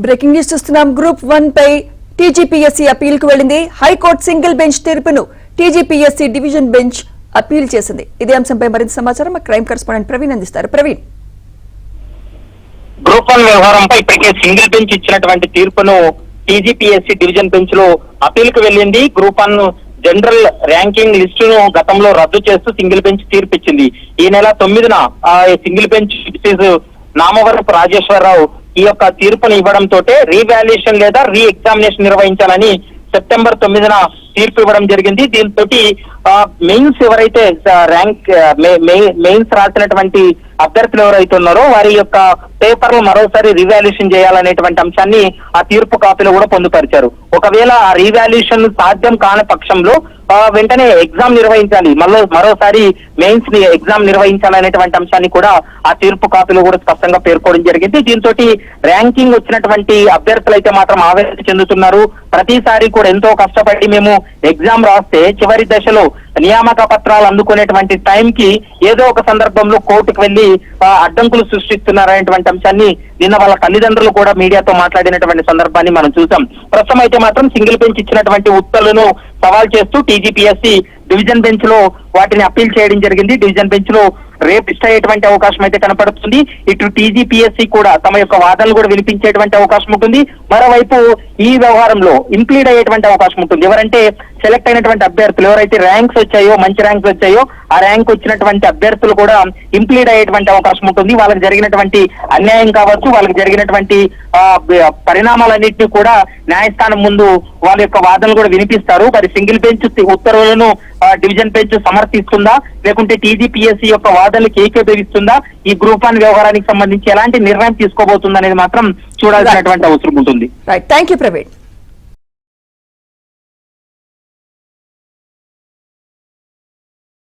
Breaking news చూస్తున్నాం. Group 1 పై TGPSC appeal కు వెళ్లింది. హైకోర్టు సింగిల్ బెంచ్ తీర్పును టీజీపీఎస్సీ డివిజన్ బెంచ్ అపీల్ చేసింది. ఇదే అంశంపై మరింత సమాచారం మా క్రైమ్ కరెస్పాండెంట్ ప్రవీణ్ అందిస్తారు. ప్రవీణ్, గ్రూప్ 1 వ్యవహారంపై ఇప్పటికే సింగిల్ బెంచ్ ఇచ్చినటువంటి తీర్పును టీజీపీఎస్సీ డివిజన్ బెంచ్ లో అపీల్ కు వెళ్ళింది. గ్రూప్ 1 జనరల్ ర్యాంకింగ్ లిస్టును గతంలో రద్దు చేస్తూ సింగిల్ బెంచ్ తీర్పు ఇచ్చింది. ఈ నెల 9న సింగిల్ బెంచ్ నామవరపు రాజేశ్వరరావు ఈ యొక్క తీర్పును ఇవ్వడంతో రీవాల్యుయేషన్ లేదా రీ ఎగ్జామినేషన్ నిర్వహించాలని సెప్టెంబర్ 9న తీర్పు ఇవ్వడం జరిగింది. దీంతో మెయిన్స్ ఎవరైతే మెయిన్స్ రాసినటువంటి అభ్యర్థులు ఎవరైతే ఉన్నారో వారి యొక్క పేపర్లు మరోసారి రీవాల్యుయేషన్ చేయాలనేటువంటి అంశాన్ని ఆ తీర్పు కాపీలో కూడా పొందుపరిచారు. ఒకవేళ ఆ రీవాల్యుయేషన్ సాధ్యం కాని పక్షంలో వెంటనే ఎగ్జామ్ నిర్వహించాలి, మరోసారి మెయిన్స్ ని ఎగ్జామ్ నిర్వహించాలనేటువంటి అంశాన్ని కూడా ఆ తీర్పు కాపీలో కూడా స్పష్టంగా పేర్కోవడం జరిగింది. దీంతో ర్యాంకింగ్ వచ్చినటువంటి అభ్యర్థులు అయితే మాత్రం ఆవేదన చెందుతున్నారు. ప్రతిసారి కూడా ఎంతో కష్టపడి మేము ఎగ్జామ్ రాస్తే చివరి దశలో నియామక పత్రాలు అందుకునేటువంటి టైంకి ఏదో ఒక సందర్భంలో కోర్టుకు వెళ్లి అడ్డంకులు సృష్టిస్తున్నారనేటువంటి అంశాన్ని నిన్న వాళ్ళ తల్లిదండ్రులు కూడా మీడియాతో మాట్లాడినటువంటి సందర్భాన్ని మనం చూసాం. ప్రస్తుతం అయితే మాత్రం సింగిల్ బెంచ్ ఇచ్చినటువంటి ఉత్తర్వులను సవాల్ చేస్తూ టీజీపీఎస్సీ డివిజన్ బెంచ్ లో వాటిని అప్పీల్ చేయడం జరిగింది. డివిజన్ బెంచ్ లో రేపు ఇష్టయ్యేటువంటి అవకాశం అయితే కనపడుతుంది. ఇటు టీజీపీఎస్సీ కూడా తమ యొక్క వాదనలు కూడా వినిపించేటువంటి అవకాశం ఉంటుంది. మరోవైపు ఈ వ్యవహారంలో ఇంప్లీడ్ అయ్యేటువంటి అవకాశం ఉంటుంది. ఎవరంటే సెలెక్ట్ అయినటువంటి అభ్యర్థులు ఎవరైతే ర్యాంక్స్ వచ్చాయో, మంచి ర్యాంక్స్ వచ్చాయో ఆ ర్యాంక్ వచ్చినటువంటి అభ్యర్థులు కూడా ఇంప్లీడ్ అయ్యేటువంటి అవకాశం ఉంటుంది. వాళ్ళకి జరిగినటువంటి అన్యాయం కావచ్చు, వాళ్ళకి జరిగినటువంటి పరిణామాలన్నింటినీ కూడా న్యాయస్థానం ముందు వాళ్ళ యొక్క వాదనలు కూడా వినిపిస్తారు. మరి సింగిల్ బెంచ్ ఉత్తర్వులను డివిజన్ బెంచ్ సమర్థిస్తుందా, లేకుంటే టీజీపీఎస్సీ యొక్క వాదనలకు ఏకీభవిస్తుందా, ఈ గ్రూప్ 1 వ్యవహారానికి సంబంధించి ఎలాంటి నిర్ణయం తీసుకోబోతుందనేది మాత్రం చూడాల్సినటువంటి అవసరం ఉంటుంది. Right, thank you Praveen.